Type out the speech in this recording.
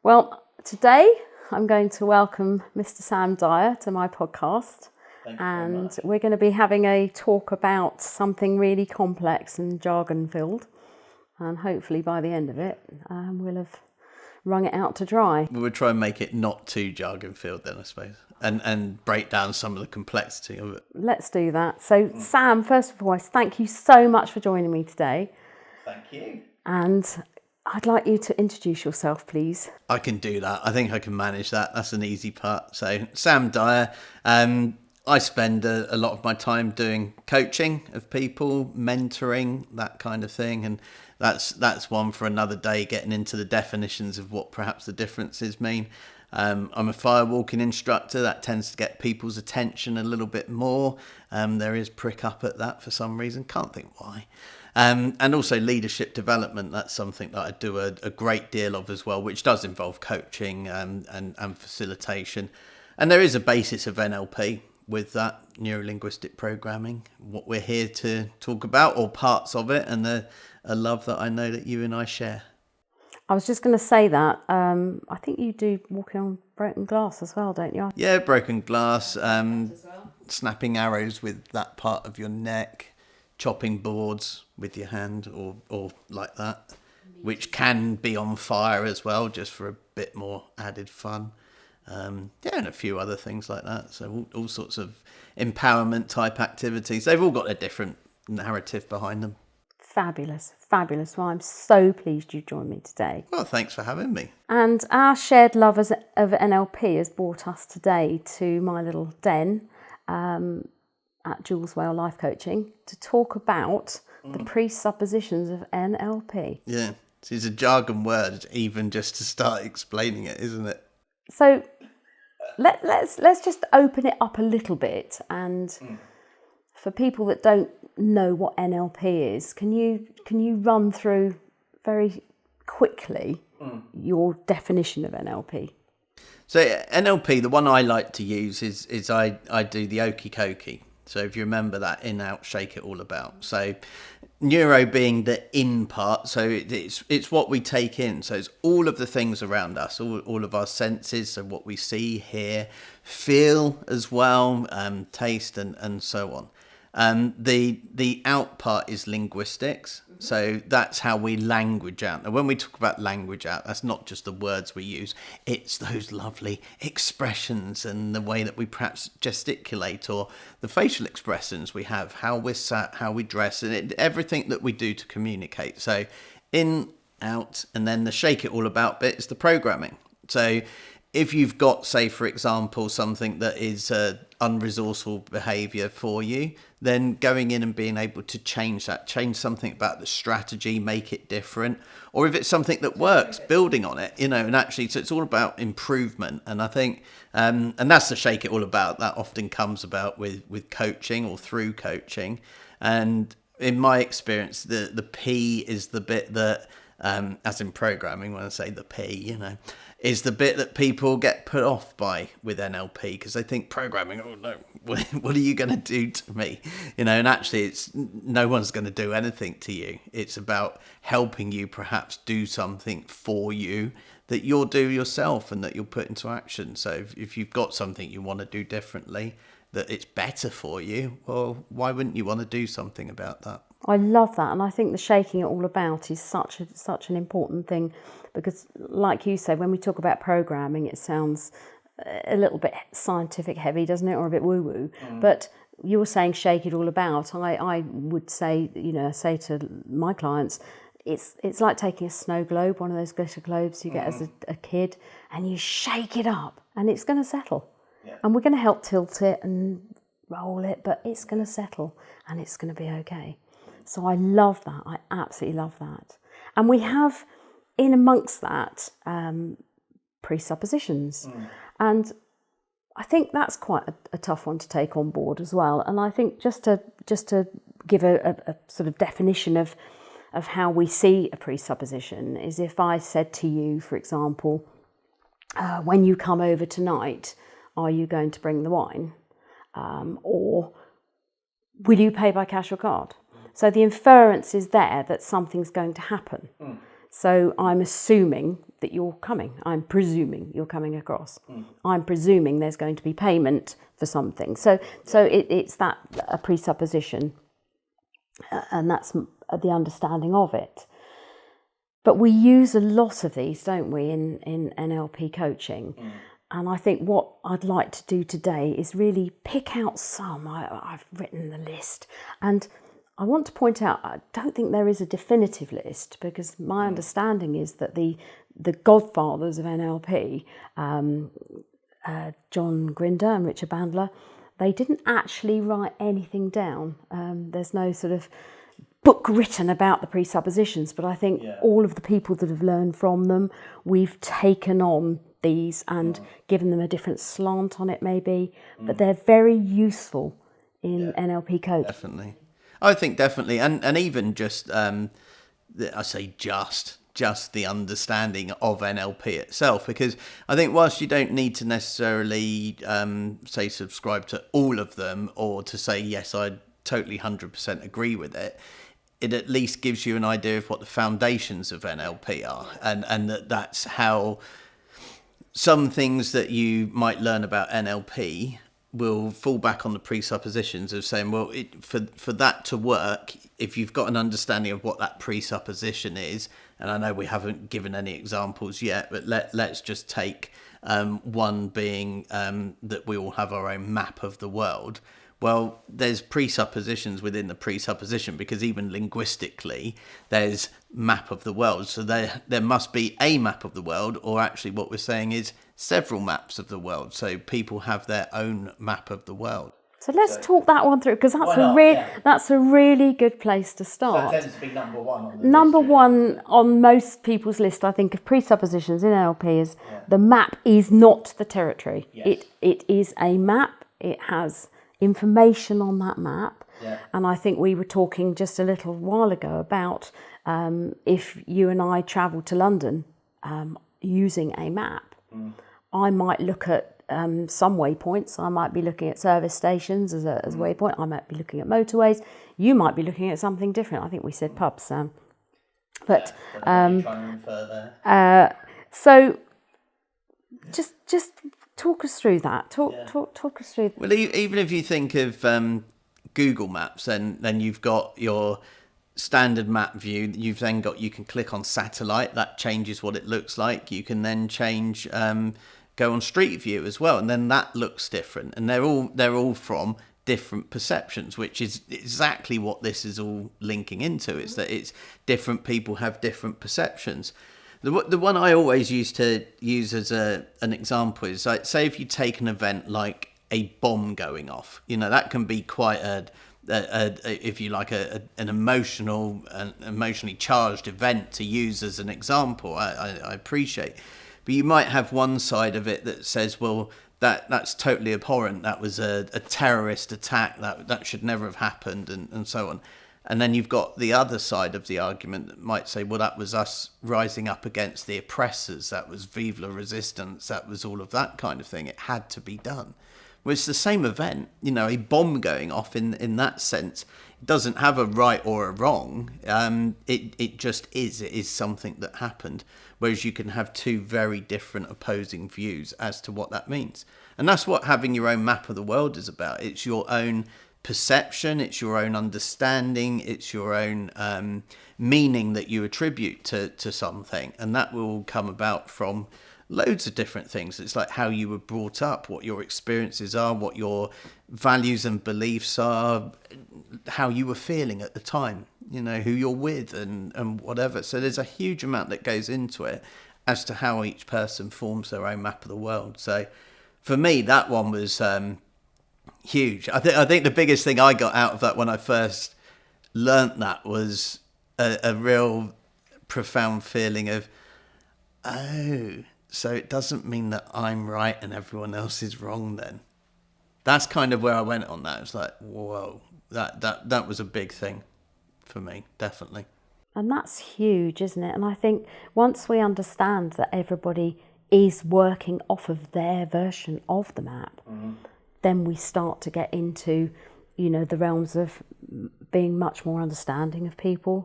Well, today I'm going to welcome Mr. Sam Dyer to my podcast. And we're going to be having a talk about something really complex and jargon-filled. And hopefully by the end of it, we'll have wrung it out to dry. We would try and make it not too jargon-filled then, I suppose, and break down some of the complexity of it. Let's do that. So, Sam, first of all, thank you so much for joining me today. Thank you. And I'd like you to introduce yourself, please. I can do that. I think I can manage that. That's an easy part. So, Sam Dyer. I spend a lot of my time doing coaching of people, mentoring, that kind of thing. And that's one for another day, getting into the definitions of what perhaps the differences mean. I'm a firewalking instructor. That tends to get people's attention a little bit more. There is prick up at that for some reason. Can't think why. And also leadership development. That's something that I do a great deal of as well, which does involve coaching and facilitation. And there is a basis of NLP with that, Neuro Linguistic Programming, what we're here to talk about, or parts of it, and a love that I know that you and I share. I was just going to say that. I think you do walking on broken glass as well, don't you? Yeah, broken glass, snapping arrows with that part of your neck, chopping boards with your hand or like that, which can be on fire as well, just for a bit more added fun. And a few other things like that. So all sorts of empowerment type activities. They've all got a different narrative behind them. Fabulous. Well, I'm so pleased you joined me today. Well, thanks for having me. And our shared love of NLP has brought us today to my little den at Jules Whale Life Coaching to talk about the presuppositions of NLP. Yeah, it's a jargon word even just to start explaining it, isn't it? So let's just open it up a little bit, and for people that don't know what NLP is, can you run through very quickly your definition of NLP? So NLP, the one I like to use is I do the okie dokie. So if you remember that in, out, shake it all about. So neuro being the in part, so it's what we take in. So it's all of the things around us, all of our senses, so what we see, hear, feel as well, taste and so on. The out part is linguistics. So that's how we language out. Now, when we talk about language out, that's not just the words we use. It's those lovely expressions and the way that we perhaps gesticulate, or the facial expressions we have, how we're sat, how we dress, and everything that we do to communicate. So in, out, and then the shake it all about bit is the programming. So if you've got, say, for example, something that is unresourceful behaviour for you, then going in and being able to change that, change something about the strategy, make it different. Or if it's something that works, building on it, and actually, so it's all about improvement. And I think, and that's the shake it all about. That often comes about with coaching or through coaching. And in my experience, the P is the bit that, as in programming, when I say the P, is the bit that people get put off by with NLP, because they think programming, oh no, what are you going to do to me? And actually it's no one's going to do anything to you. It's about helping you perhaps do something for you that you'll do yourself and that you'll put into action. So if you've got something you want to do differently, that it's better for you, well, why wouldn't you want to do something about that? I love that, and I think the shaking it all about is such an important thing, because like you said, when we talk about programming, it sounds a little bit scientific heavy, doesn't it, or a bit woo-woo. But you were saying shake it all about. I would say, say to my clients, it's like taking a snow globe, one of those glitter globes you get as a kid, and you shake it up, and it's going to settle. Yeah. And we're going to help tilt it and roll it, but it's going to settle, and it's going to be okay. So I love that. I absolutely love that. And we have in amongst that presuppositions. And I think that's quite a tough one to take on board as well. And I think just to give a sort of definition of how we see a presupposition is, if I said to you, for example, when you come over tonight, are you going to bring the wine? Or will you pay by cash or card? So the inference is there that something's going to happen. So I'm assuming that you're coming. I'm presuming you're coming across. I'm presuming there's going to be payment for something. So it's that a presupposition, and that's the understanding of it. But we use a lot of these, don't we, in NLP coaching? And I think what I'd like to do today is really pick out some. I've written the list, and I want to point out, I don't think there is a definitive list, because my understanding is that the Godfathers of Nlp, John Grinder and Richard Bandler, they didn't actually write anything down. There's no sort of book written about the presuppositions, but I think all of the people that have learned from them, we've taken on these and given them a different slant on it maybe, but they're very useful in NLP coaching. Definitely. I think definitely, and even just, I say just the understanding of NLP itself, because I think whilst you don't need to necessarily say subscribe to all of them, or to say, yes, I totally 100% agree with it, it at least gives you an idea of what the foundations of NLP are, and that's how some things that you might learn about NLP will fall back on the presuppositions of saying, well, for that to work, if you've got an understanding of what that presupposition is, and I know we haven't given any examples yet, but let's just take one being that we all have our own map of the world. Well, there's presuppositions within the presupposition, because even linguistically, there's map of the world. So there must be a map of the world, or actually what we're saying is several maps of the world. So people have their own map of the world. So let's talk that one through, because that's a really good place to start. So it tends to be number one on the Number list, one on most people's list, I think, of presuppositions in NLP is the map is not the territory. Yes. It is a map. It has information on that map. And I think we were talking just a little while ago about if you and I travel to London using a map, I might look at some waypoints. I might be looking at service stations as a waypoint. I might be looking at motorways. You might be looking at something different. I think we said pubs, Sam. But trying to infer there. so just talk us through that. Talk us through. Well, even if you think of Google Maps, then you've got your standard map view. You've then got, you can click on satellite, that changes what it looks like. You can then change go on street view as well, and then that looks different. And they're all from different perceptions, which is exactly what this is all linking into. It's that it's different people have different perceptions. The one I always used to use as an example is, like, say if you take an event like a bomb going off, that can be quite if you like an emotionally charged event to use as an example. I appreciate, but you might have one side of it that says, well, that's totally abhorrent. That was a terrorist attack. That should never have happened, and so on. And then you've got the other side of the argument that might say, well, that was us rising up against the oppressors. That was vive la resistance. That was all of that kind of thing. It had to be done. Well, it's the same event, a bomb going off in that sense. It doesn't have a right or a wrong. It just is. It is something that happened. Whereas you can have two very different opposing views as to what that means. And that's what having your own map of the world is about. It's your own perception, it's your own understanding, it's your own meaning that you attribute to something. And that will come about from loads of different things. It's like how you were brought up, what your experiences are, what your values and beliefs are, how you were feeling at the time, who you're with and whatever. So there's a huge amount that goes into it as to how each person forms their own map of the world. So for me, that one was huge. I think the biggest thing I got out of that when I first learnt that was a real profound feeling of, oh, so it doesn't mean that I'm right and everyone else is wrong then. That's kind of where I went on that. It's like, whoa, that was a big thing for me, definitely. And that's huge, isn't it? And I think once we understand that everybody is working off of their version of the map, then we start to get into, the realms of being much more understanding of people,